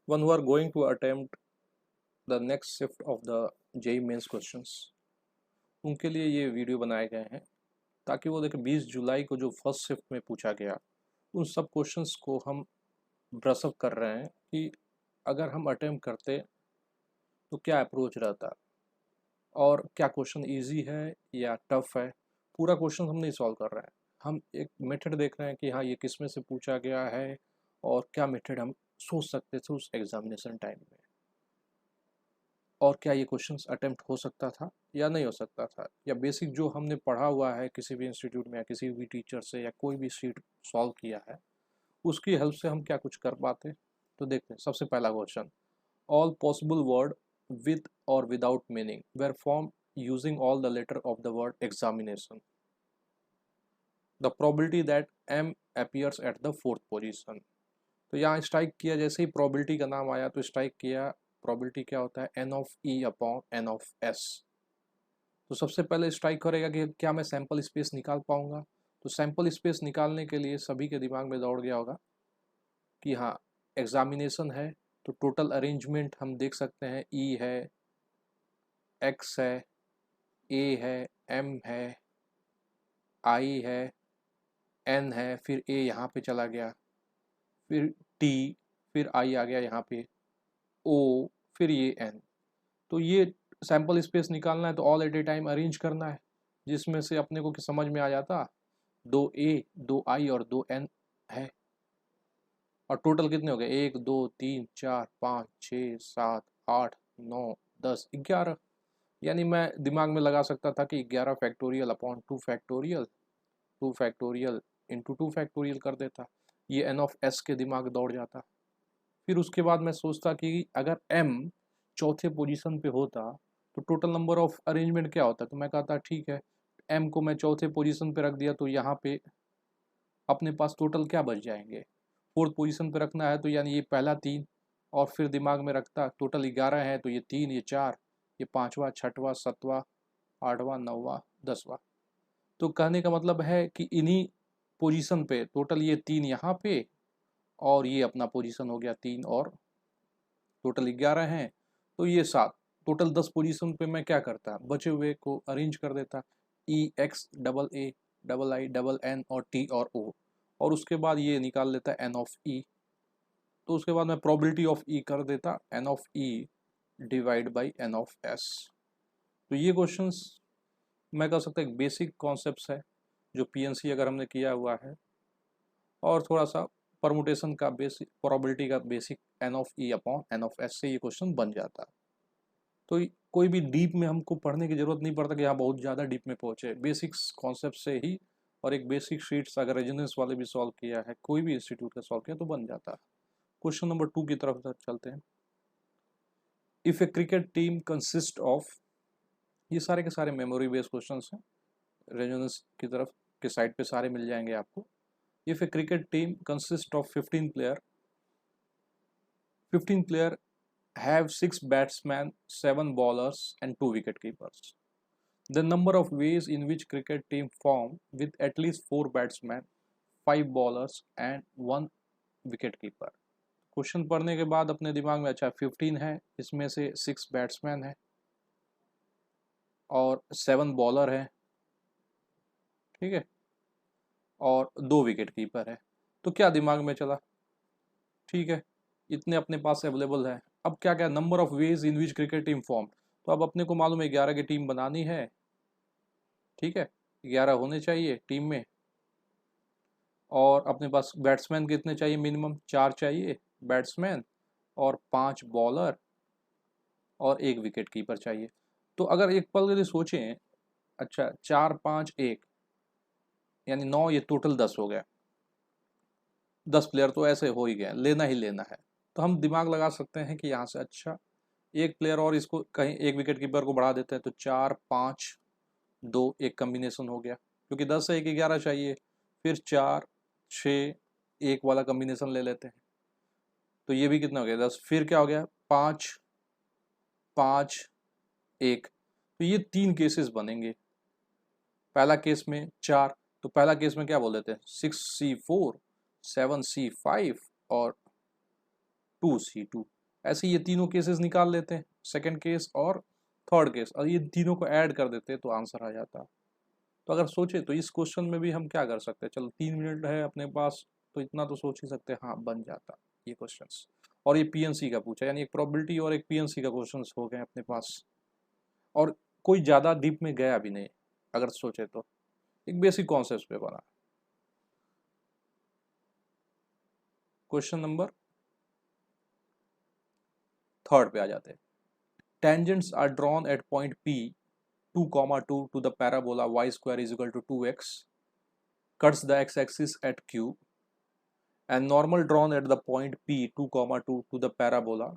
one who are going to attempt the next shift of the JEE mains questions, उनके लिए ये video बनाए गए हैं ताकि वो देखें 20 जुलाई को जो फर्स्ट शिफ्ट में पूछा गया उन सब क्वेश्चंस को हम ब्रश अप कर रहे हैं कि अगर हम अटेम्प्ट करते तो क्या अप्रोच रहता और क्या क्वेश्चन इजी है या टफ है। पूरा क्वेश्चन हम नहीं सॉल्व कर रहे हैं, हम एक मेथड देख रहे हैं कि हाँ ये किस में से पूछा गया है और क्या मेथड हम सोच सकते थे उस एग्जामिनेशन टाइम में, और क्या ये क्वेश्चंस अटेम्प्ट हो सकता था या नहीं हो सकता था, या बेसिक जो हमने पढ़ा हुआ है किसी भी इंस्टीट्यूट में या किसी भी टीचर से या कोई भी शीट सॉल्व किया है उसकी हेल्प से हम क्या कुछ कर पाते। तो देखते हैं सबसे पहला question, all possible word with और without meaning were form using all the letter of the word examination, the probability that M appears at the fourth position. तो यहाँ स्ट्राइक किया, जैसे ही प्रोबेबिलिटी का नाम आया तो स्ट्राइक किया। प्रोबेबिलिटी क्या होता है, N of E upon N of S. तो सबसे पहले स्ट्राइक करेगा कि क्या मैं सैंपल स्पेस निकाल पाऊंगा। तो सैंपल स्पेस निकालने के लिए सभी के दिमाग में दौड़ गया होगा कि हाँ एग्जामिनेशन है तो टोटल अरेंजमेंट हम देख सकते हैं, ई है, एक्स है, ए है, एम है, आई है, एन है, फिर ए यहाँ पे चला गया, फिर टी, फिर आई आ गया यहाँ पे, ओ, फिर ये एन। तो ये सैंपल स्पेस निकालना है तो all at A time arrange करना है, जिसमें से अपने को समझ में आ जाता 2 ए 2 आई और 2 एन है। और टोटल कितने हो गए, 1 2 3 4 5 6 7 8 9 10 11। यानी मैं दिमाग में लगा सकता था कि 11 factorial upon 2 factorial, 2 factorial into 2 factorial कर देता। ये एन ऑफ एस के दिमाग दौड़ जाता। फिर उसके बाद मैं सोचता कि अगर एम चौथे पोजीशन पे होता तो टोटल नंबर ऑफ अरेंजमेंट क्या होता। तो मैं कहता ठीक है, एम को मैं चौथे पोजीशन पे रख दिया तो यहाँ पे अपने पास टोटल क्या बच जाएंगे, फोर्थ पोजीशन पे रखना है तो यानी ये पहला 3, और फिर दिमाग में रखता टोटल 11 है तो ये 3, ये 4, ये 5वां 6वां 7वां 8वां 9वां 10वां। तो कहने का मतलब है कि इन्हीं पोजीशन पे टोटल ये 3 यहाँ पे और ये अपना पोजीशन हो गया 3, और टोटल 11 हैं तो ये 7, टोटल 10 पोजीशन पे मैं क्या करता, बचे हुए को अरेंज कर देता, E X double A double I double N और टी और ओ, और उसके बाद ये निकाल लेता एन ऑफ ई। तो उसके बाद मैं प्रोबेबिलिटी ऑफ ई कर देता N of E divide by N of S. तो ये क्वेश्चंस मैं कह सकता एक बेसिक कॉन्सेप्ट है जो पीएनसी अगर हमने किया हुआ है, और थोड़ा सा परमुटेशन का बेसिक, प्रोबेबिलिटी का basic, N of E upon N of S से ये क्वेश्चन बन जाता। तो कोई भी डीप में हमको पढ़ने की जरूरत नहीं पड़ता कि हाँ बहुत ज़्यादा डीप में पहुँचे, बेसिक्स कॉन्सेप्ट से ही, और एक बेसिक शीट्स अगर रेजोनेंस वाले भी सॉल्व किया है, कोई भी इंस्टीट्यूट का सॉल्व किया तो बन जाता है। क्वेश्चन नंबर 2 की तरफ चलते हैं। If A cricket team consist of, ये सारे के सारे मेमोरी बेस्ड क्वेश्चन हैं, रेजोनेंस की तरफ के साइड पे सारे मिल जाएंगे आपको। If A cricket team consist of 15 player, 15 player have 6 batsmen, 7 bowlers and 2 wicket keepers. The number of ways in which cricket team form with at least 4 batsmen, 5 bowlers and 1 wicket keeper. Question पढ़ने के बाद अपने दिमाग में अच्छा 15 है, इसमें से 6 बैट्समैन है और 7 बॉलर है, ठीक है, और 2 विकेट कीपर है। तो क्या दिमाग में चला, ठीक है इतने अपने पास अवेलेबल है। अब क्या क्या, number of ways in which cricket team form, तो अब अपने को मालूम है 11 की टीम बनानी है, ठीक है 11 होने चाहिए टीम में, और अपने पास बैट्समैन कितने चाहिए, मिनिमम 4 चाहिए बैट्समैन, और 5 बॉलर और 1 विकेट कीपर चाहिए। तो अगर एक पल के लिए सोचें, अच्छा 4 5 1 यानी 9, ये टोटल 10 हो गया, 10 प्लेयर तो ऐसे हो ही गए, लेना ही लेना है। तो हम दिमाग लगा सकते हैं कि यहाँ से अच्छा एक प्लेयर और इसको कहीं एक विकेट कीपर को बढ़ा देते हैं तो 4 5 2 एक कम्बिनेशन हो गया, क्योंकि 10 से 1 11 चाहिए, फिर 4 6 1 वाला कम्बिनेशन ले लेते हैं। तो ये भी कितना हो गया 10, फिर क्या हो गया 5 5 1। तो ये 3 केसेस बनेंगे। पहला केस में 4, तो पहला केस में क्या बोल देते हैं 6C4 7C5 और 2C2। ऐसे ये तीनों केसेस निकाल लेते हैं, सेकंड केस और थर्ड केस, और ये तीनों को ऐड कर देते हैं तो आंसर आ जाता। तो अगर सोचे तो इस क्वेश्चन में भी हम क्या कर सकते हैं, चलो 3 मिनट है अपने पास तो इतना तो सोच ही सकते हैं, हाँ बन जाता ये क्वेश्चंस। और ये पीएनसी का पूछा, यानी एक प्रोबेबिलिटी और एक पीएनसी का क्वेश्चंस हो गए अपने पास, और कोई ज़्यादा डीप में गया भी नहीं अगर सोचे तो, एक बेसिक कॉन्सेप्ट पे बना। क्वेश्चन नंबर थर्ड पे आ जाते हैं। Tangents are drawn at point P 2,2 to the parabola y square is equal to 2x, cuts the x-axis at Q, and normal drawn at the point P 2,2 to the parabola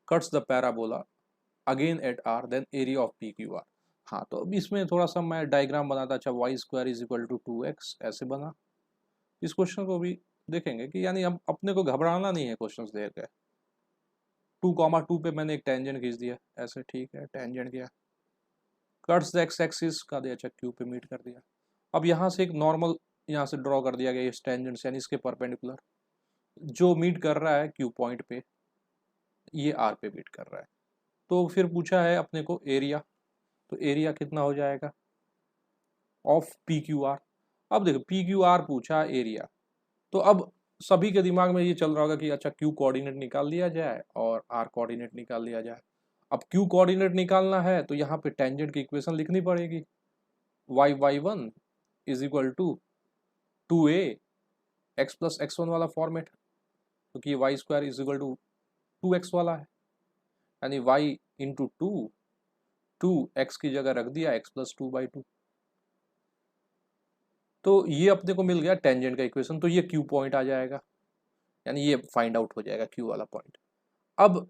cuts the parabola again at R, then area of PQR। हाँ तो अब इसमें थोड़ा सा मैं diagram बनाता, अच्छा Y square is equal to 2x ऐसे बना। इस क्वेश्चन को भी देखेंगे कि यानी अब अपने को घबराना नहीं है क्वेश्चन दे के। 2,2 पे मैंने एक टेंजेंट खींच दिया ऐसे, ठीक है, टेंजेंट किया, कट्स द एक्स एक्सिस का दिया, अच्छा क्यू पे मीट कर दिया। अब यहाँ से एक नॉर्मल यहाँ से ड्रॉ कर दिया गया इस टेंजेंट से, यानी इसके परपेंडिकुलर जो मीट कर रहा है क्यू पॉइंट पे, ये आर पे मीट कर रहा है। तो फिर पूछा है अपने को एरिया, तो एरिया कितना हो जाएगा ऑफ पी क्यू आर। अब देखो पी क्यू आर पूछा एरिया, तो अब सभी के दिमाग में ये चल रहा होगा कि अच्छा क्यू कोऑर्डिनेट निकाल लिया जाए और आर कोऑर्डिनेट निकाल लिया जाए। अब क्यू कोऑर्डिनेट निकालना है तो यहाँ पे टेंजेंट की इक्वेशन लिखनी पड़ेगी, y1 is equal to 2a x plus x1 वाला फॉर्मेट, क्योंकि Y square is equal to 2x वाला है, यानी y इंटू 2 x की जगह रख दिया x प्लस 2/2। तो ये अपने को मिल गया टेंजेंट का इक्वेशन, तो ये क्यू पॉइंट आ जाएगा, यानी ये फाइंड आउट हो जाएगा क्यू वाला पॉइंट। अब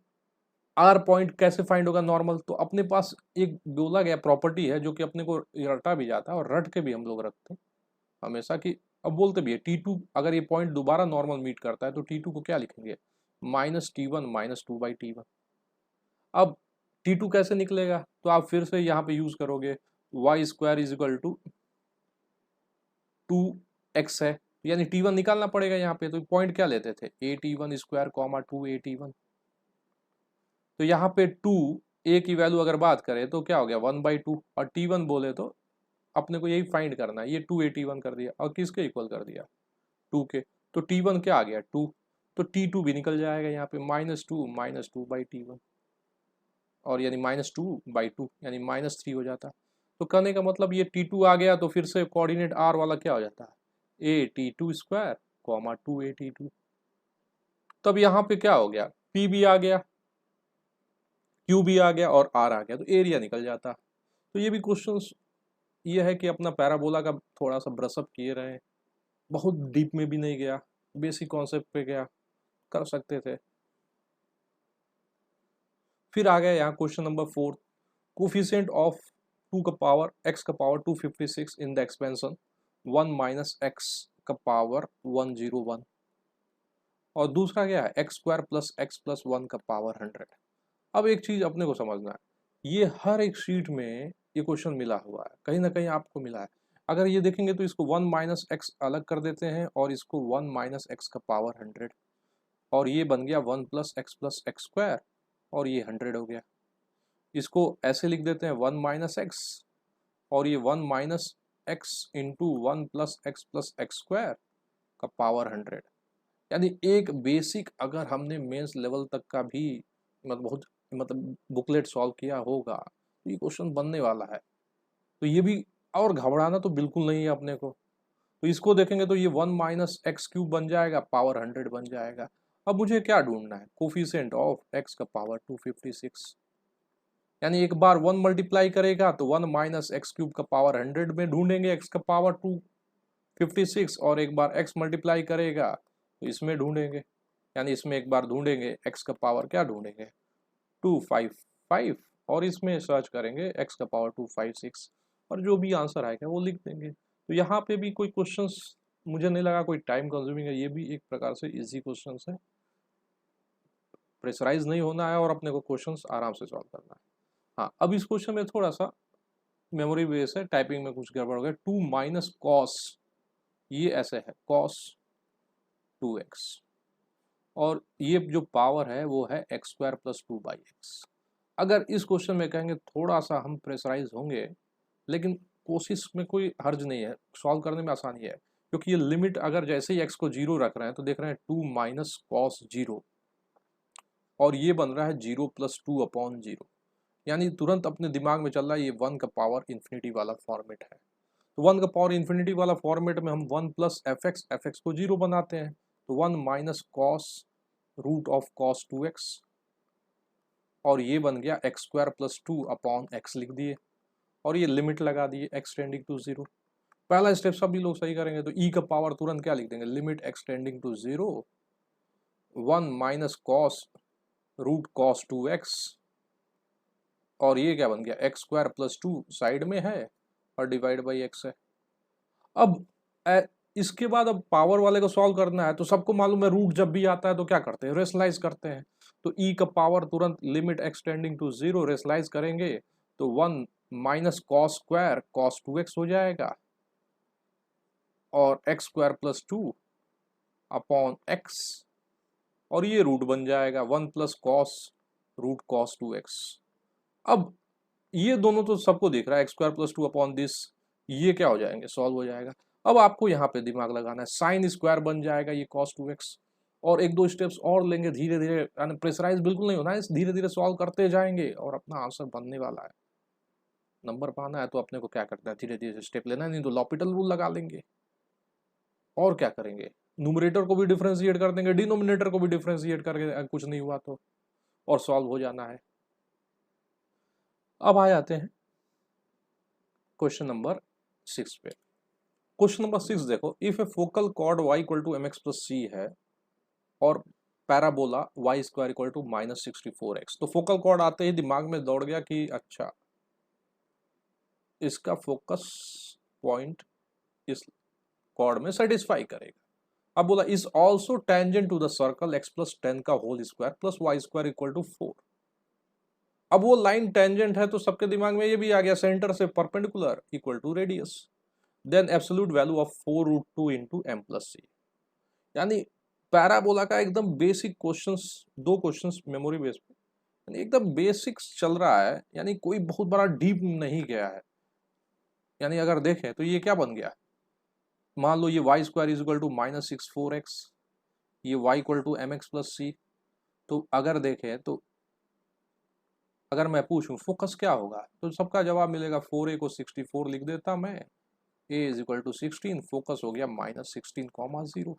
आर पॉइंट कैसे फाइंड होगा नॉर्मल, तो अपने पास एक बोला गया प्रॉपर्टी है जो कि अपने को रटा भी जाता है और रट के भी हम लोग रखते हैं हमेशा कि, अब बोलते भी है T2 अगर ये पॉइंट दोबारा नॉर्मल मीट करता है तो T2 को क्या लिखेंगे, -T1 माइनस 2/T1। अब T2 कैसे निकलेगा, तो आप फिर से यहाँ पे यूज करोगे Y square is equal to 2x है, यानी T1 निकालना पड़ेगा यहाँ पे। तो पॉइंट क्या लेते थे, a T1 square comma 2a T1, तो यहाँ पे 2 a की वैल्यू अगर बात करें तो क्या हो गया 1/2, और T1 बोले तो अपने को यही फाइंड करना है, ये 2a T1 कर दिया और किसके इक्वल कर दिया 2 के, तो T1 क्या आ गया 2, तो T2 भी निकल जाएगा यहाँ पे -2 माइनस 2/T1, और यानी -2/2 यानी -3 हो जाता। तो कहने का मतलब ये T2 आ गया तो फिर से कोऑर्डिनेट R वाला क्या हो जाता है a T2 square comma 2a T2। तब यहाँ पे क्या हो गया, P भी आ गया, Q भी आ गया और R आ गया, तो एरिया निकल जाता। तो ये भी क्वेश्चन ये है कि अपना पैराबोला का थोड़ा सा ब्रशअप किए रहे, बहुत डीप में भी नहीं गया, बेसिक कॉन्सेप्ट पे गया, कर सकते थे। फिर आ गया यहाँ क्वेश्चन नंबर 4, कोफिशिएंट ऑफ 2 का पावर x का power 256 in the expansion 1 minus x का पावर 101, और दूसरा क्या है x square plus x plus 1 का पावर 100। अब एक चीज अपने को समझना है, ये हर एक शीट में ये क्वेश्चन मिला हुआ है, कहीं ना कहीं आपको मिला है। अगर ये देखेंगे तो इसको 1 माइनस एक्स अलग कर देते हैं और इसको 1 माइनस एक्स का पावर 100, और ये बन गया 1 प्लस एक्स स्क्वायर, और ये 100 हो गया। इसको ऐसे लिख देते हैं 1 माइनस एक्स, और ये 1 minus x into 1 plus x square का पावर 100। यानी एक बेसिक अगर हमने मेंस लेवल तक का भी बहुत बुकलेट सॉल्व किया होगा तो ये क्वेश्चन बनने वाला है। तो ये भी, और घबराना तो बिल्कुल नहीं है अपने को। तो इसको देखेंगे तो ये 1 माइनस एक्स क्यूब बन जाएगा, पावर 100 बन जाएगा। अब मुझे क्या ढूंढना है, कोफिशिएंट ऑफ एक्स का पावर 256, यानी एक बार 1 मल्टीप्लाई करेगा तो 1 माइनस एक्स क्यूब का पावर 100 में ढूंढेंगे एक्स का पावर 256, और एक बार एक्स मल्टीप्लाई करेगा तो इसमें ढूंढेंगे, यानी इसमें एक बार ढूंढेंगे एक्स का पावर क्या ढूंढेंगे 255, और इसमें सर्च करेंगे एक्स का पावर 256, और जो भी आंसर आएगा वो लिख देंगे। तो यहाँ पे भी कोई क्वेश्चंस मुझे नहीं लगा कोई टाइम कंज्यूमिंग है, ये भी एक प्रकार से इजी क्वेश्चंस है, प्रेशराइज नहीं होना है और अपने को क्वेश्चंस आराम से सॉल्व करना है। हाँ अब इस क्वेश्चन में थोड़ा सा मेमोरी बेस है, टाइपिंग में कुछ गड़बड़ हो गया, 2 माइनस कॉस, ये ऐसे है कॉस 2x, और ये जो पावर है वो है एक्स स्क्वायर प्लस 2/x। अगर इस क्वेश्चन में कहेंगे थोड़ा सा हम प्रेशराइज होंगे, लेकिन कोशिश में कोई हर्ज नहीं है, सॉल्व करने में आसानी है, क्योंकि ये लिमिट अगर जैसे ही x को 0 रख रहे हैं तो देख रहे हैं 2 माइनस कॉस 0, और ये बन रहा है 0 प्लस 2/0, यानी तुरंत अपने दिमाग में चल रहा है ये 1 का पावर इन्फिनिटी वाला फॉर्मेट है। तो 1 का पावर इन्फिनिटी वाला फॉर्मेट में हम 1 प्लस एफ एक्स को 0 बनाते हैं, तो 1 minus cos root of cos 2x, और ये बन गया एक्स स्क्वायर प्लस 2/x लिख दिए, और ये लिमिट लगा दिए x टेंडिंग टू 0। पहला स्टेप सभी लोग सही करेंगे, तो e का पावर तुरंत क्या लिख देंगे, limit x tending to 0 1 minus cos root cos 2x, और ये क्या बन गया एक्स स्क्वायर प्लस 2 साइड में है और डिवाइड बाई x है। अब इसके बाद अब पावर वाले को सॉल्व करना है, तो सबको मालूम है रूट जब भी आता है तो क्या करते हैं, रेशनलाइज करते हैं। तो e का पावर तुरंत limit x tending to 0 rationalise करेंगे तो 1 minus cos square cos 2x हो जाएगा, और एक्स स्क्वायर प्लस 2/x, और ये रूट बन जाएगा 1 plus cos root cos 2x। अब ये दोनों तो सबको दिख रहा है, एक्स स्क्वायर प्लस 2/this, ये क्या हो जाएंगे, सॉल्व हो जाएगा। अब आपको यहाँ पे दिमाग लगाना है, साइन स्क्वायर बन जाएगा ये cos 2x, और एक दो स्टेप्स और लेंगे धीरे धीरे, यानी प्रेशराइज बिल्कुल नहीं होना है, धीरे धीरे सॉल्व करते जाएंगे और अपना आंसर बनने वाला है। नंबर पाना है तो अपने को क्या करना है, धीरे धीरे स्टेप लेना है, नहीं तो लॉपिटल रूल लगा लेंगे। और क्या करेंगे, न्यूमरेटर को भी डिफरेंशिएट कर देंगे, डिनोमिनेटर को भी डिफरेंशिएट करके, कुछ नहीं हुआ तो, और सॉल्व हो जाना है। अब आ जाते हैं क्वेश्चन नंबर 6 पे। क्वेश्चन नंबर 6 देखो, if a focal chord y equal to mx plus c है और parabola y square equal to -64x, तो फोकल कॉर्ड आते ही दिमाग में दौड़ गया कि अच्छा इसका फोकस पॉइंट इस कॉर्ड में सेटिस्फाई करेगा। अब बोला is also tangent to the circle x plus 10 का whole square plus Y square equal to 4। अब वो लाइन टेंजेंट है तो सबके दिमाग में ये भी आ गया, सेंटर से perpendicular equal to radius, then absolute value of 4√2 into M plus C. यानी पैराबोला का एकदम बेसिक क्वेश्चंस, दो क्वेश्चंस मेमोरी बेस पे, यानी एकदम बेसिक्स चल रहा है, यानी कोई बहुत बड़ा डीप नहीं गया है। यानी अगर देखें तो ये क्या बन गया, मान लो ये Y square is equal to -64x, ये y equal to mx plus C. तो अगर देखें तो अगर मैं पूछूं फोकस क्या होगा, तो सबका जवाब मिलेगा 4a को 64 लिख देता मैं, a is equal to 16, focus हो गया -16,0।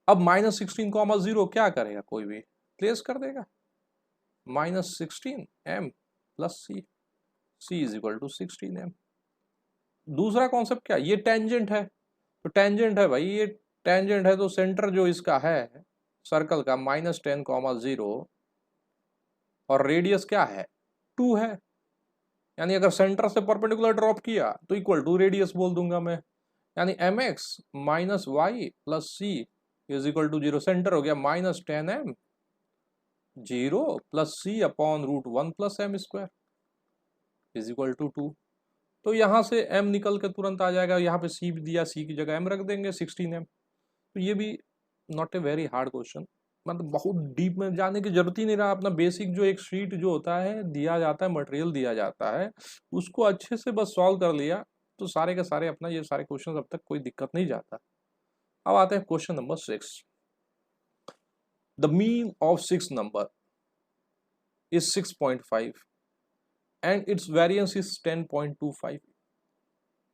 अब -16,0 क्या करेगा, कोई भी प्लेस कर देगा, -16 m plus c, c is equal to 16 m। दूसरा कॉन्सेप्ट क्या, ये टेंजेंट है, तो टेंजेंट है भाई, ये टेंजेंट है तो सेंटर जो इसका है सर्कल का -10,0 और रेडियस क्या है 2 है, यानी अगर सेंटर से परपेंडिकुलर ड्रॉप किया तो इक्वल टू रेडियस बोल दूंगा मैं, यानी mx minus Y plus C is equal to 0, centre हो गया -10m 0 plus C upon √1 plus m square is equal to 2। तो यहाँ से m निकल के तुरंत आ जाएगा, यहाँ पे c भी दिया, c की जगह m रख देंगे 16m। तो ये भी not a very hard question, मतलब बहुत डीप में जाने की जरूरत ही नहीं रहा। अपना बेसिक जो एक शीट जो होता है दिया जाता है, मटेरियल दिया जाता है, उसको अच्छे से बस सॉल्व कर लिया तो सारे के सारे अपना ये सारे क्वेश्चन अब तक कोई दिक्कत नहीं जाता। अब आते हैं question number 6। The mean of 6 number is 6.5 and its variance is 10.25.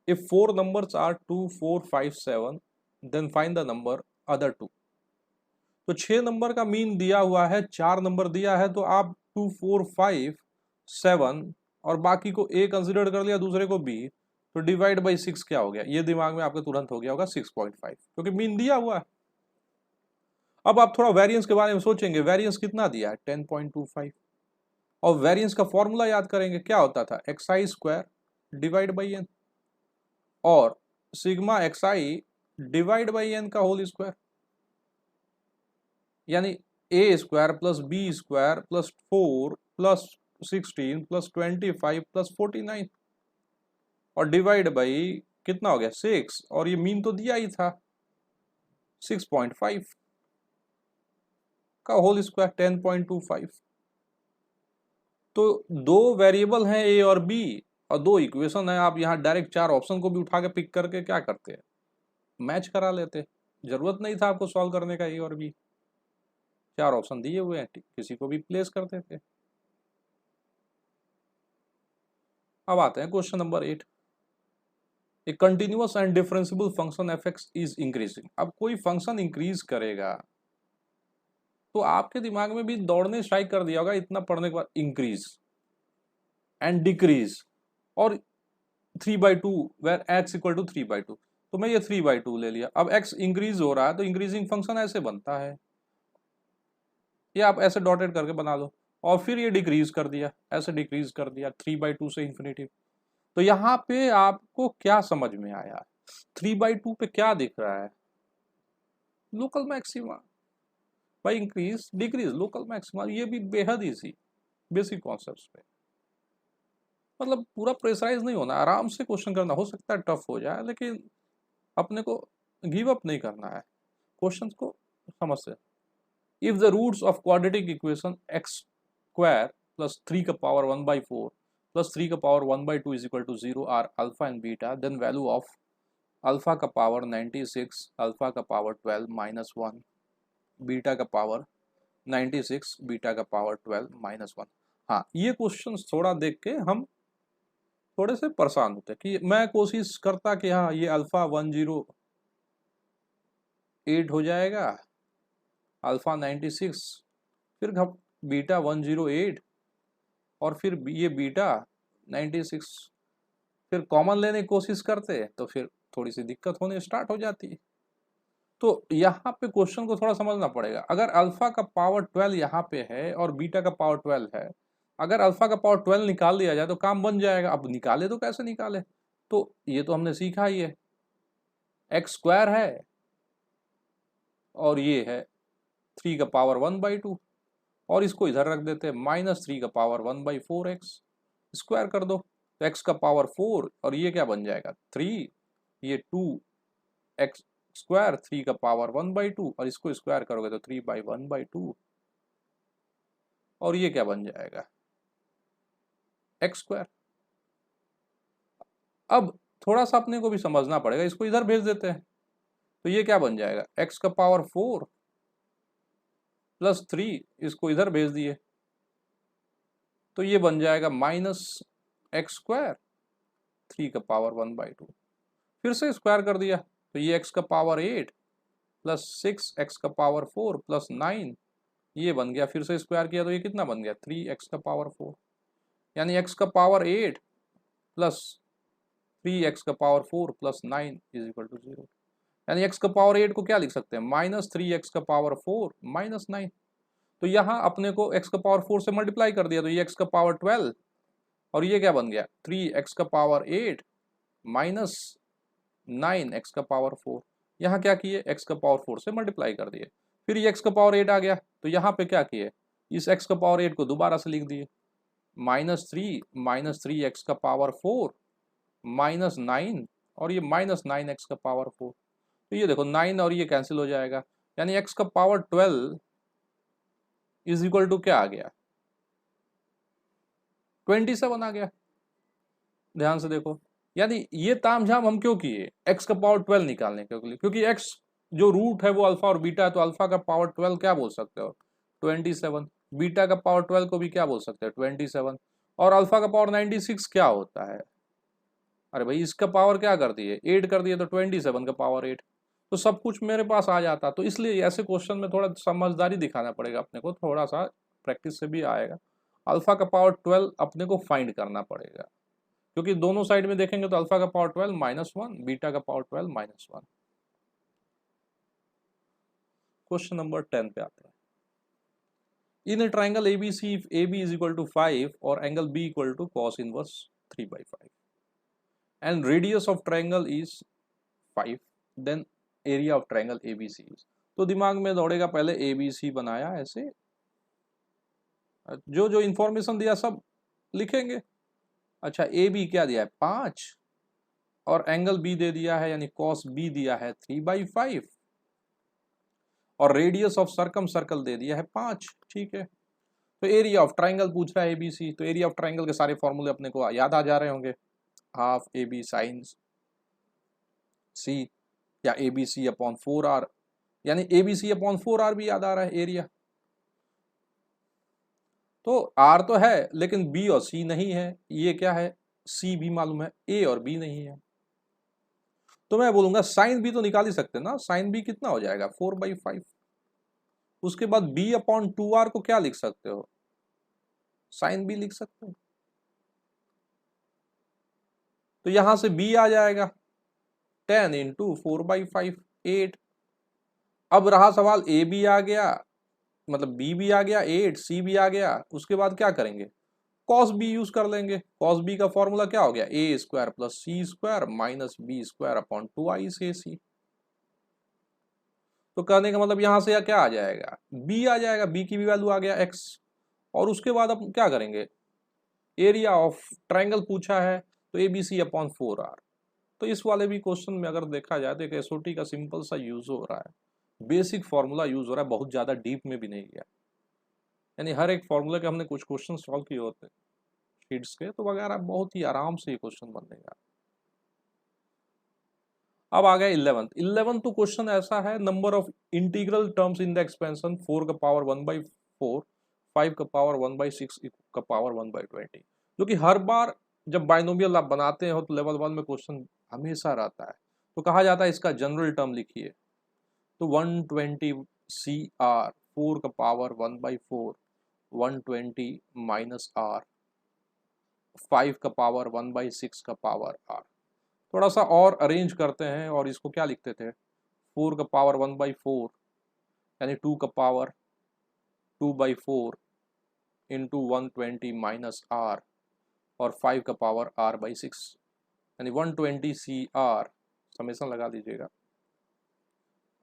If 4 numbers are 2, 4, 5, 7, then find the number other 2. तो 6 नंबर का मीन दिया हुआ है, 4 नंबर दिया है, तो आप 2, 4, 5, 7 और बाकी को A कंसिडर कर लिया, दूसरे को B, तो डिवाइड बाई 6 क्या हो गया, ये दिमाग में आपके तुरंत हो गया होगा 6.5, क्योंकि मीन दिया हुआ है। अब आप थोड़ा वेरिएंस के बारे में सोचेंगे, वेरिएंस कितना दिया है 10.25, और वेरिएंस का फॉर्मूला याद करेंगे, क्या होता था xi square divide by n, और sigma xi divide by n का होल स्क्वायर, यानी a square plus b square plus 4 plus 16 plus 25 plus 49, और डिवाइड बाई कितना हो गया 6, और ये मीन तो दिया ही था 6.5। का होल स्क्वायर 10.25। तो दो वेरिएबल हैं ए और बी और दो इक्वेशन है, आप यहाँ डायरेक्ट चार ऑप्शन को भी उठा के पिक करके क्या करते हैं, मैच करा लेते। जरूरत नहीं था आपको सॉल्व करने का ए और बी, चार ऑप्शन दिए हुए हैं, किसी को भी प्लेस करते थे। अब आते हैं question number 8। A continuous and differentiable function F x is increasing. अब कोई फंक्शन इंक्रीज करेगा तो आपके दिमाग में भी दौड़ने स्ट्राइक कर दिया होगा इतना पढ़ने के बाद, इंक्रीज एंड डिक्रीज और 3/2 वेर एक्स इक्वल टू 3/2। तो मैं ये 3/2 ले लिया। अब एक्स इंक्रीज हो रहा है तो इंक्रीजिंग फंक्शन ऐसे बनता है, ये आप ऐसे डॉटेड करके बना लो। और फिर ये डिक्रीज कर दिया, ऐसे डिक्रीज कर दिया 3/2 से इंफिनिटी। तो यहाँ पे आपको क्या समझ में आया, 3/2 पे क्या दिख रहा है, लोकल मैक्सिमा। भाई इंक्रीज डिक्रीज लोकल मैक्सिमा, ये भी बेहद ईजी बेसिक कॉन्सेप्ट्स पे। मतलब पूरा प्रेशराइज नहीं होना, आराम से क्वेश्चन करना। हो सकता है टफ हो जाए लेकिन अपने को गिव अप नहीं करना है, क्वेश्चन को समझते। If the roots of quadratic equation X square plus 3 का पावर 1/4 प्लस 3 का power 1/2 is equal to 0 are alpha and beta, then value of alpha का पावर 96, अल्फा का पावर 12 माइनस 1, बीटा का पावर 96, बीटा का power 12 minus 1। हाँ, ये question थोड़ा देख के हम थोड़े से परेशान होते हैं कि मैं कोशिश करता कि हाँ ये अल्फा 108 हो जाएगा, अल्फा 96, फिर बीटा 108 और फिर ये बीटा 96, फिर कॉमन लेने की कोशिश करते तो फिर थोड़ी सी दिक्कत होने स्टार्ट हो जाती। तो यहाँ पे क्वेश्चन को थोड़ा समझना पड़ेगा। अगर अल्फा का पावर 12 यहाँ पे है और बीटा का पावर 12 है, अगर अल्फा का पावर 12 निकाल लिया जाए तो काम बन जाएगा। अब निकाले तो कैसे निकाले, तो ये तो हमने सीखा ही है, एक्स स्क्वायर है और ये है 3 का पावर 1/2 और इसको इधर रख देते हैं -3 का पावर 1/4 एक्स, स्क्वायर कर दो तो एक्स का पावर 4 और ये क्या बन जाएगा 3, ये 2 एक्स स्क्वायर 3 का पावर 1/2 और इसको स्क्वायर करोगे तो 3/1/2 और ये क्या बन जाएगा एक्स स्क्वायर। अब थोड़ा सा अपने को भी समझना पड़ेगा, इसको इधर भेज देते हैं तो ये क्या बन जाएगा एक्स का पावर 4 प्लस 3, इसको इधर भेज दिए तो ये बन जाएगा -x स्क्वायर 3 का पावर 1/2, फिर से स्क्वायर कर दिया तो ये x का पावर 8 प्लस 6x का पावर 4 प्लस 9, ये बन गया। फिर से स्क्वायर किया तो ये कितना बन गया 3x का पावर 4, यानी x का पावर 8 प्लस 3x का power 4 plus 9 is equal to 0। यानी x का पावर 8 को क्या लिख सकते हैं -3x का पावर 4 माइनस 9। तो यहाँ अपने को x का पावर 4 से मल्टीप्लाई कर दिया तो ये x का पावर 12 और ये क्या बन गया 3x का पावर 8 माइनस 9x का पावर 4। यहाँ क्या किए x का पावर 4 से मल्टीप्लाई कर दिए, फिर ये x का पावर 8 आ गया तो यहाँ पे क्या किए इस x का पावर 8 को दोबारा से लिख दिए -3 x का पावर 4 माइनस 9 और ये -9x का पावर 4। तो ये देखो 9 और ये कैंसिल हो जाएगा, यानी x का पावर 12 इज इक्वल टू क्या आ गया 27 आ गया। ध्यान से देखो, यानी ये तामझाम हम क्यों किए x का पावर 12 निकालने के लिए, क्योंकि x जो रूट है वो अल्फा और बीटा है तो अल्फा का पावर 12 क्या बोल सकते हो 27, बीटा का पावर 12 को भी क्या बोल सकते हो 27 और अल्फा का पावर 96 क्या होता है। अरे भाई इसका पावर क्या कर दिए 8 कर दिए तो 27 का पावर 8, तो सब कुछ मेरे पास आ जाता। तो इसलिए ऐसे क्वेश्चन में थोड़ा समझदारी दिखाना पड़ेगा अपने को, थोड़ा सा प्रैक्टिस से भी आएगा। अल्फा का पावर 12 अपने को फाइंड करना पड़ेगा, क्योंकि दोनों साइड में देखेंगे तो अल्फा का पावर 12 -1, बीटा का पावर 12 -1। क्वेश्चन नंबर 10 पे आते हैं। In A triangle ABC if AB is equal to 5 और angle B equal to cos inverse 3/5 and radius of triangle is 5, then area of triangle ABC is। तो दिमाग में दौड़ेगा पहले ABC बनाया ऐसे, जो जो इंफॉर्मेशन दिया सब लिखेंगे। अच्छा AB क्या दिया है 5 और एंगल B दे दिया है यानी cos B दिया है 3/5 और रेडियस ऑफ सर्कम सर्कल दे दिया है 5। ठीक है, तो एरिया ऑफ ट्राइंगल पूछ रहा है ABC, तो एरिया ऑफ ट्राइंगल के सारे फॉर्मूले अपने को याद आ जा रहे होंगे, हाफ AB साइन C या ABC अपॉन 4R, यानी ABC अपॉन 4R भी याद आ रहा है एरिया। तो R तो है लेकिन B और C नहीं है, ये क्या है, C भी मालूम है, A और B नहीं है। तो मैं बोलूंगा साइन B तो निकाल ही सकते ना, साइन B कितना हो जाएगा 4/5। उसके बाद B अपॉन 2R को क्या लिख सकते हो, साइन B लिख सकते हो, तो यहां से B आ जाएगा 10 इंटू 4/5 8। अब रहा सवाल, A भी आ गया, मतलब B भी आ गया 8, C भी आ गया, उसके बाद क्या करेंगे, कॉस B यूज कर लेंगे। कॉस B का फॉर्मूला क्या हो गया, A square plus C square minus B square upon 2AC। तो कहने का मतलब यहां से क्या आ जाएगा, B आ जाएगा, B की भी वैल्यू आ गया X। और उसके बाद अब क्या करेंगे, एरिया ऑफ ट्राइंगल पूछा है तो ABC अपॉन 4R। तो इस वाले भी क्वेश्चन में अगर देखा जाए तो एक एसओटी का सिंपल सा यूज हो रहा है, बेसिक फॉर्मूला यूज हो रहा है, बहुत ज्यादा डीप में भी नहीं गया, यानी हर एक फॉर्मूले के हमने कुछ क्वेश्चन सॉल्व किए होते हैं शीट्स के, तो वगैरह बहुत ही आराम से ये क्वेश्चन बनेगा। अब आ गया 11th तो क्वेश्चन ऐसा है, number of integral terms in the expansion 4 का पावर 1/4, 5 का पावर 1/6 का पावर 1/20, जो कि हर बार जब बाइनोमियल आप बनाते हो तो लेवल 1 में क्वेश्चन हमेशा रहता है। तो कहा जाता है इसका जनरल टर्म लिखिए, तो 120 CR 4 का पावर 1/4 120 माइनस R 5 का पावर 1/6 का पावर R। थोड़ा सा और अरेंज करते हैं और इसको क्या लिखते थे, 4 का पावर 1/4 यानी 2 का पावर 2/4 इंटू 120 माइनस R और 5 का पावर R/6 यानी 120 CR, समेसन लगा दीजिएगा,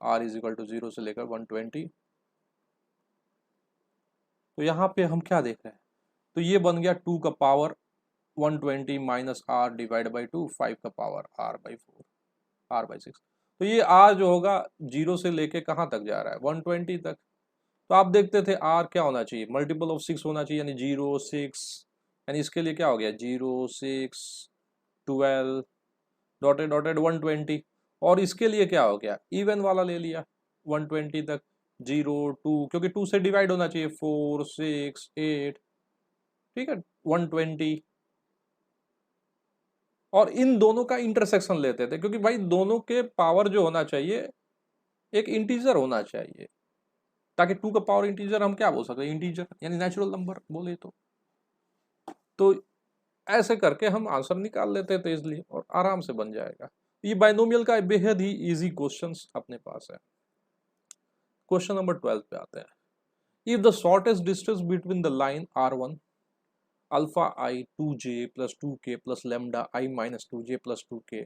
R इज इक्वल टू 0 से लेकर 120। तो यहाँ पे हम क्या देख रहे हैं, तो ये बन गया 2 का power 120 minus R divide by 2, 5 का पावर R/4 R/6। तो ये R जो होगा 0 से लेके कहाँ तक जा रहा है, 120 तक। तो आप देखते थे R क्या होना चाहिए, मल्टीपल ऑफ 6 होना चाहिए, यानी 0 6, यानी इसके लिए क्या हो गया 0 6 12 डॉटेड डॉटेड 120। और इसके लिए क्या हो गया, इवन वाला ले लिया 120 तक, 0 2, क्योंकि 2 से डिवाइड होना चाहिए, 4 6 8, ठीक है 120। और इन दोनों का इंटरसेक्शन लेते थे, क्योंकि भाई दोनों के पावर जो होना चाहिए एक इंटीजर होना चाहिए, ताकि 2 का पावर इंटीजर हम क्या बोल सकते हैं, इंटीजर यानी नेचुरल नंबर बोले तो ऐसे करके हम आंसर निकाल लेते थे इसलिए, और आराम से बन जाएगा। ये बाइनोमियल का बेहद ही इजी क्वेश्चंस अपने पास है। क्वेश्चन नंबर 12 पे आते हैं। If the shortest distance between the line R1 alpha I 2j plus 2k plus lambda I minus 2j plus 2k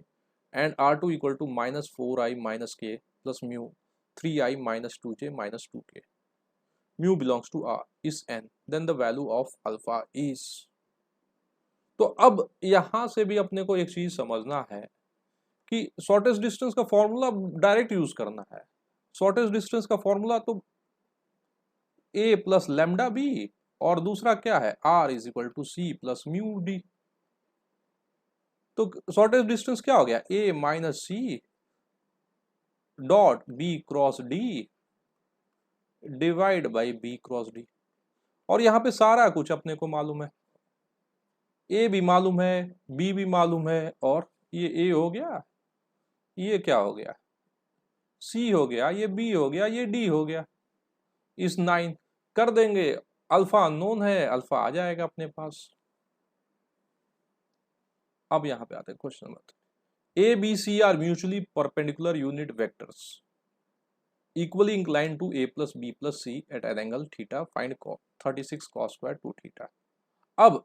and R2 equal to minus 4I minus k plus mu 3I minus 2j minus 2k, mu belongs to R is n, then the value of alpha is. तो अब यहां से भी अपने को एक चीज समझना है कि शॉर्टेस्ट डिस्टेंस का फॉर्मूला डायरेक्ट यूज करना है। शॉर्टेस्ट डिस्टेंस का फॉर्मूला तो a प्लस लेमडा बी, और दूसरा क्या है R is equal to C plus mu D. तो शॉर्टेस्ट डिस्टेंस क्या हो गया, a minus C dot b cross D divide by b cross D. और यहां पे सारा कुछ अपने को मालूम है, a भी मालूम है, b भी मालूम है, और ये a हो गया, ये क्या हो गया c हो गया, ये b हो गया, ये d हो गया। इस 9 कर देंगे, अल्फा अननोन है, अल्फा आ जाएगा अपने पास। अब यहां पे आते हैं question number, A B C are mutually perpendicular unit vectors equally incline to a plus B plus C at an angle theta, find 36 cos square 2 theta. अब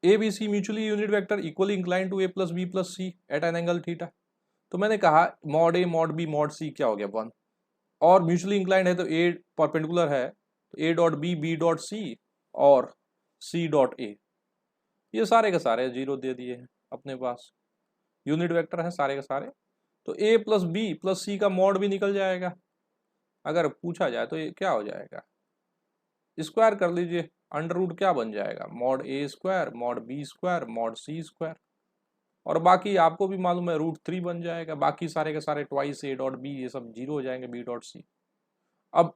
A B C mutually unit vector equally incline to a plus B plus C at an angle theta. तो मैंने कहा mod A mod B mod सी क्या हो गया 1, और mutually inclined है तो ए परपेंडिकुलर है तो A dot B dot C और सी डॉट ए, ये सारे के सारे 0 दे दिए हैं अपने पास, यूनिट वेक्टर है सारे के सारे। तो a प्लस बी प्लस सी का मॉड भी निकल जाएगा, अगर पूछा जाए तो ये क्या हो जाएगा, स्क्वायर कर लीजिए, अंडर रूट क्या बन जाएगा, mod A square mod B square mod C square, और बाकी आपको भी मालूम है √3 बन जाएगा, बाकी सारे के सारे ट्वाइस ए डॉट बी ये सब जीरो हो जाएंगे, बी डॉट सी। अब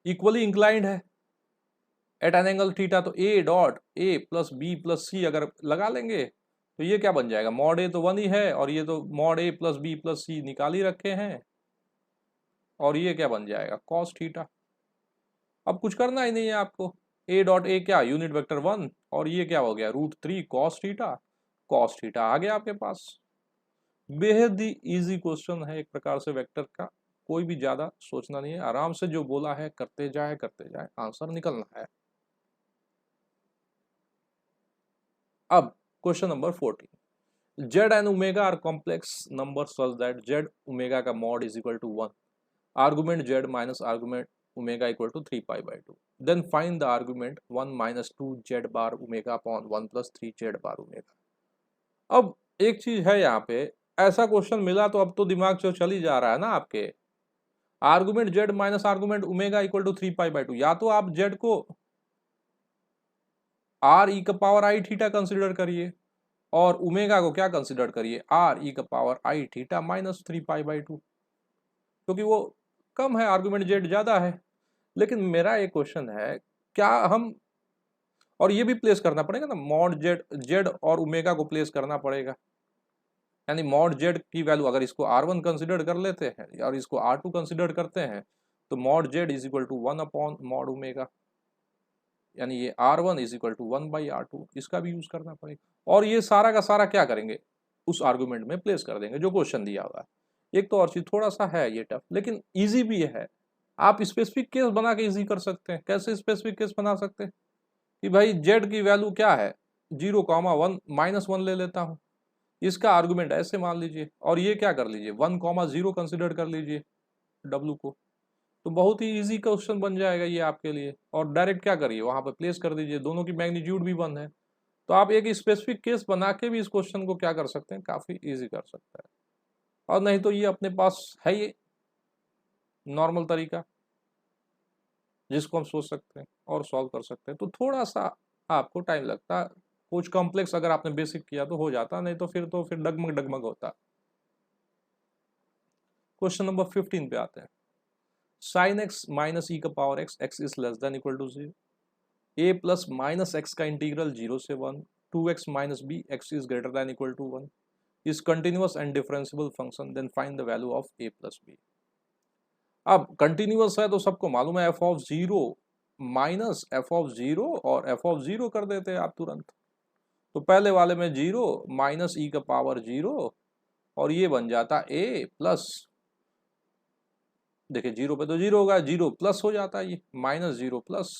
इक्वली इंक्लाइंड है एट एन एंगल थीटा, तो A dot A plus B plus C अगर लगा लेंगे तो ये क्या बन जाएगा, मॉड ए तो 1 ही है और ये तो मॉड ए प्लस बी प्लस सी निकाल ही रखे हैं, और ये क्या बन जाएगा कॉस थीटा। अब कुछ करना ही नहीं है आपको, ए डॉट ए क्या यूनिट वेक्टर 1 और ये क्या हो गया √3 कॉस थीटा आ गया आपके पास। बेहद ही इजी क्वेश्चन है एक प्रकार से वेक्टर का, कोई भी ज्यादा सोचना नहीं है, आराम से जो बोला है करते जाए आंसर निकलना है। अब question number 14, Z and omega are complex number such that Z omega का mod is equal to 1, argument Z minus argument omega equal to 3π/2, then find the argument 1 - 2 Z bar omega upon 1 + 3 Z bar omega. अब एक चीज है यहाँ पे, ऐसा question मिला तो अब तो दिमाग से चल ही जा रहा है ना आपके, argument Z minus argument omega equal to 3π/2, या तो आप जेड को Re⁻I थीटा कंसिडर करिए और ओमेगा को क्या कंसिडर करिए, Re⁻I थीटा माइनस 3π/2, क्योंकि वो कम है, आर्गुमेंट जेड ज्यादा है। लेकिन मेरा एक क्वेश्चन है, क्या हम, और ये भी प्लेस करना पड़ेगा ना, मॉड जेड और ओमेगा को प्लेस करना पड़ेगा, यानी मॉड जेड की वैल्यू अगर इसको R1 कंसिडर कर लेते हैं और इसको R2 कंसिडर करते हैं तो mod Z is equal to 1 upon mod omega, यानी ये R1 is equal to 1/R2, इसका भी यूज करना पड़ेगा। और ये सारा का सारा क्या करेंगे, उस आर्गुमेंट में प्लेस कर देंगे जो क्वेश्चन दिया हुआ है। एक तो और चीज थोड़ा सा है ये टफ, लेकिन इजी भी है, आप स्पेसिफिक केस बना के इजी कर सकते हैं। कैसे स्पेसिफिक केस बना सकते हैं कि भाई जेड की वैल्यू क्या है 0,1 -1 ले लेता हूँ, इसका आर्गुमेंट ऐसे मान लीजिए, और ये क्या कर लीजिए 1,0 कंसिडर कर लीजिए डब्लू को, तो बहुत ही इजी क्वेश्चन बन जाएगा ये आपके लिए। और डायरेक्ट क्या करिए वहां पर प्लेस कर दीजिए, दोनों की मैग्नीट्यूड भी 1 है, तो आप एक स्पेसिफिक केस बना के भी इस क्वेश्चन को क्या कर सकते हैं, काफी इजी कर सकता है। और नहीं तो ये अपने पास है ये नॉर्मल तरीका जिसको हम सोच सकते हैं और सॉल्व कर सकते हैं, तो थोड़ा सा आपको टाइम लगता, कुछ कॉम्प्लेक्स अगर आपने बेसिक किया तो हो जाता, नहीं तो फिर डगमग डगमग होता। क्वेश्चन नंबर 15 पे आते हैं, sin x minus e⁻x x is less than equal to 0, a plus minus X का इंटीग्रल 0 से 1, 2x minus b x is greater than equal to 1 is continuous and differentiable function, then find the value of a plus b। अब continuous है तो सबको मालूम है f(0) minus f(0) और f(0) कर देते हैं आप तुरंत, तो पहले वाले में 0 माइनस e⁻0 और ये बन जाता a प्लस, देखिए 0 पे तो 0 होगा, 0 प्लस हो जाता है, ये -0 प्लस,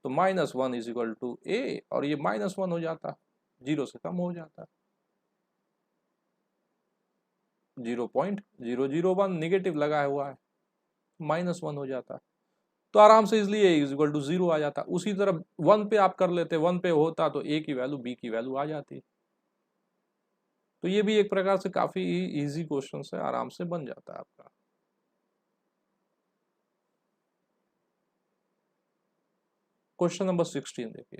तो -1 इज इक्वल टू a और ये -1 हो जाता, 0 से कम हो जाता, 0.001 निगेटिव लगा हुआ है, -1 हो जाता, तो आराम से इसलिए a इज इक्वल टू 0 आ जाता। उसी तरह 1 पे आप कर लेते, 1 पे होता तो a की वैल्यू b की वैल्यू आ जाती। तो ये भी एक प्रकार से काफी इजी क्वेश्चन है, आराम से बन जाता है आपका। क्वेश्चन नंबर 16 देखिए,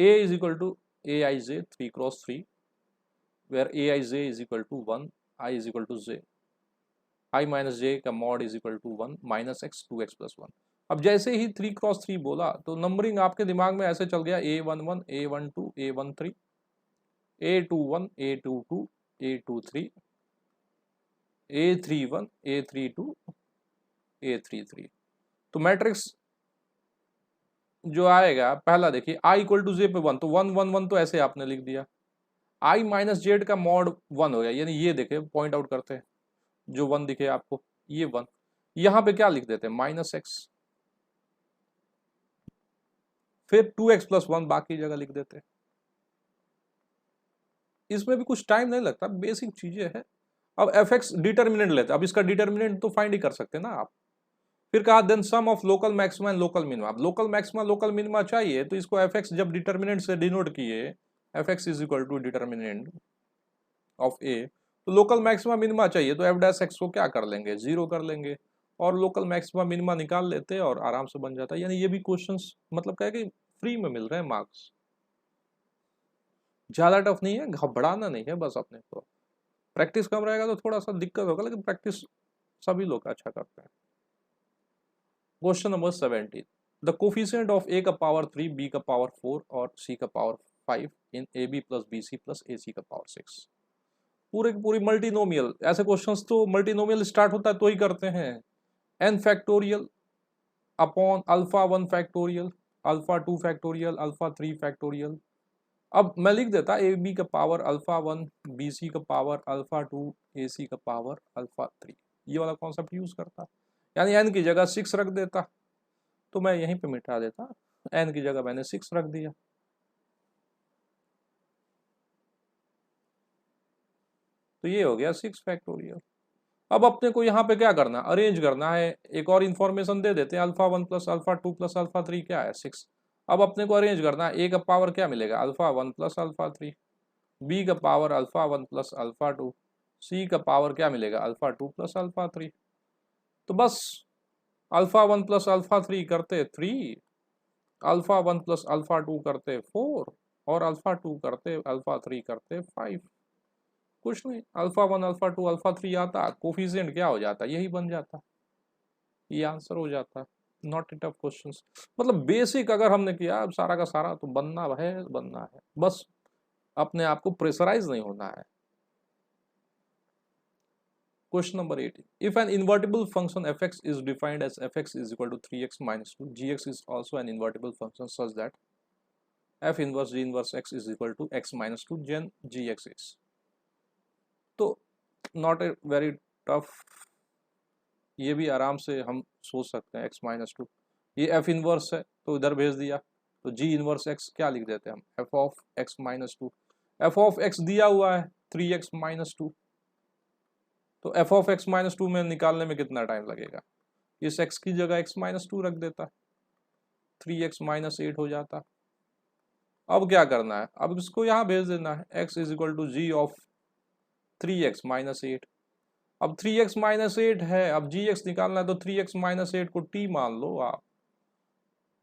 a is equal to aij 3×3 where aij is equal to 1, I is equal to j, I minus j का mod is equal to 1 -x 2x + 1। अब जैसे ही 3×3 बोला तो नंबरिंग आपके दिमाग में ऐसे चल गया, a11 a12 a13 a21 a22 a23 a31 a32 a33, तो मैट्रिक्स जो आएगा पहला देखिए i इक्वल टू j पे 1, तो 1 1 1 तो ऐसे आपने लिख दिया, i माइनस जेड का मॉड 1 हो गया, यानी ये देखे पॉइंट आउट करते हैं जो 1 दिखे आपको, ये 1, यहां पे क्या लिख देते हैं -x, फिर 2x + 1 बाकी जगह लिख देते हैं। इसमें भी कुछ टाइम नहीं लगता, बेसिक चीजें हैं। अब fx डिटर्मिनेंट लेते हैं, अब इसका डिटर्मिनेंट तो फाइंड ही कर सकते हैं ना आप। फिर कहा then sum of local maxima and local minima, अब लोकल मैक्सिमा लोकल मिनिमा चाहिए तो इसको fx जब डिटर्मिनेंट से डिनोट किए, fx is equal to determinant of a, तो लोकल मैक्सिमा मिनिमा चाहिए तो एफ डैश एक्स को क्या कर लेंगे, 0 कर लेंगे और लोकल मैक्सिमा मिनिमा निकाल लेते हैं और आराम से बन जाता है। यानी ये भी क्वेश्चंस मतलब क्या है कि फ्री में मिल रहे हैं मार्क्स, ज्यादा टफ नहीं है, घबराना नहीं है, बस अपने को प्रैक्टिस कम रहेगा तो थोड़ा सा दिक्कत होगा, लेकिन प्रैक्टिस सभी लोग अच्छा करते हैं। Question number 17, the coefficient of A का पावर 3, बी का पावर 4 और सी का power 5 in A B plus B C plus A C का पावर 6। पूरे की पूरी मल्टीनोमियल, ऐसे क्वेश्चंस तो मल्टीनोमियल स्टार्ट होता है तो ही करते हैं। N factorial upon alpha 1 factorial, alpha 2 factorial, alpha 3 factorial. अब मैं लिख देता ए बी का पावर अल्फा 1, बी सी का पावर अल्फा 2, ए सी का पावर अल्फा 3, ये वाला कॉन्सेप्ट यूज करता, यानी एन की जगह 6 रख देता, तो मैं यहीं पे मिटा देता, एन की जगह मैंने 6 रख दिया। तो ये हो गया 6 फैक्टोरियल। अब अपने को यहाँ पे क्या करना, अरेंज करना है, एक और इन्फॉर्मेशन दे देते हैं, alpha 1 plus alpha 2 plus alpha 3 क्या है, 6। अब अपने को अरेंज करना है, ए का पावर क्या मिलेगा, अल्फा 1 प्लस अल्फा 3, बी का पावर अल्फा 1 प्लस अल्फा 2, सी का पावर क्या मिलेगा, अल्फा 2 प्लस अल्फा 3। तो बस अल्फा 1 प्लस अल्फा 3 करते 3, अल्फा 1 प्लस अल्फा 2 करते 4 और अल्फा 2 करते अल्फा 3 करते 5। कुछ नहीं, अल्फा 1 अल्फा 2 अल्फा 3 आता, कोफिशिएंट क्या हो जाता, यही बन जाता, ये आंसर हो जाता। नॉट ए टफ क्वेश्चन, मतलब बेसिक अगर हमने किया अब सारा का सारा तो बनना है, बस अपने आप को प्रेशराइज नहीं होना है। Question number 18. If an invertible function fx is defined as fx is equal to 3x minus 2, gx is also an invertible function such that f inverse g inverse x is equal to x minus 2 gen gx is. तो not a very tough, ये भी आराम से हम सोच सकते हैं, x minus 2, ये f इनवर्स है तो इधर भेज दिया, तो g इनवर्स x क्या लिख देते हैं हम, f of x minus 2, f of x दिया हुआ है 3x माइनस 2, तो f ऑफ x माइनस 2 में निकालने में कितना टाइम लगेगा, इस x की जगह x माइनस 2 रख देता, 3x माइनस 8 हो जाता। अब क्या करना है, अब इसको यहाँ भेज देना है, x is equal to G of 3x minus 8। अब 3x माइनस 8 है, अब gx निकालना है तो 3x माइनस 8 को t मान लो आप,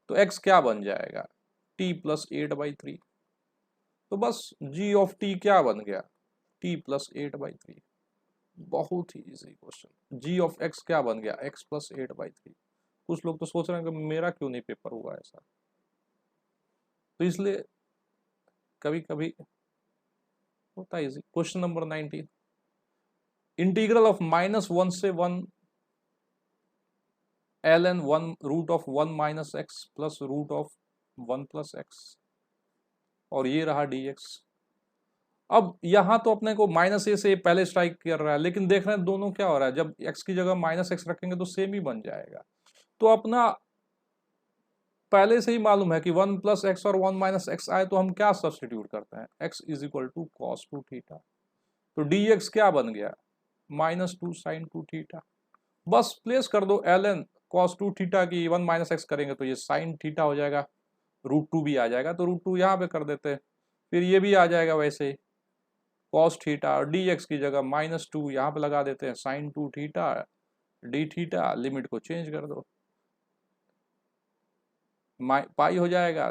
तो x क्या बन जाएगा, t प्लस 8/3। तो बस g ऑफ t क्या बन गया, t प्लस 8/3। बहुत ही easy question. g of x क्या बन गया, x प्लस 8/3। कुछ लोग तो सोच रहे हैं कि मेरा क्यों नहीं पेपर हुआ ऐसा, तो इसलिए कभी कभी होता है easy. Question number 19, integral of -1 से 1 ln 1 root of 1 minus X plus root of 1 plus X, और ये रहा dx। अब यहां तो अपने को माइनस ए से पहले स्ट्राइक कर रहा है, लेकिन देख रहे हैं दोनों क्या हो रहा है, जब x की जगह माइनस एक्स रखेंगे तो सेम ही बन जाएगा। तो अपना पहले से ही मालूम है कि 1 प्लस एक्स और 1 माइनस एक्स आए तो हम क्या सब्सटीट्यूट करते हैं, x is equal to cos 2 theta, तो dx क्या बन गया, -2 साइन 2 थीटा। बस प्लेस कर दो ln cos 2 थीटा की 1 माइनस एक्स करेंगे तो ये साइन थीटा हो जाएगा, √2 भी आ जाएगा तो √2 यहाँ पे कर देते हैं, फिर ये भी आ जाएगा वैसे ही cos थीटा, और dx की जगह -2 यहाँ पे लगा देते हैं sine 2 theta D theta, limit को चेंज कर दो, पाई हो जाएगा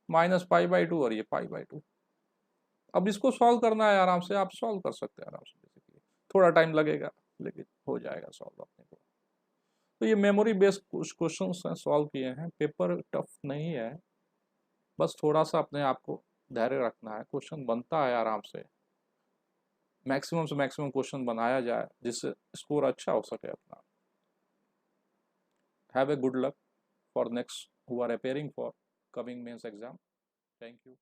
-π/2 और ये π/2। अब इसको सॉल्व करना है आराम से, आप सॉल्व कर सकते हैं आराम से, बेसिकली थोड़ा टाइम लगेगा लेकिन हो जाएगा सॉल्व अपने को। तो ये मेमोरी बेस्ड कुछ क्वेश्चंस हैं, सॉल्व किए हैं, पेपर टफ नहीं है, बस थोड़ा सा अपने आप को धैर्य रखना है, क्वेश्चन बनता है आराम से, मैक्सिमम से मैक्सिमम क्वेश्चन बनाया जाए जिससे स्कोर अच्छा हो सके अपना। Have a good luck for next who are appearing for coming mains exam. Thank you.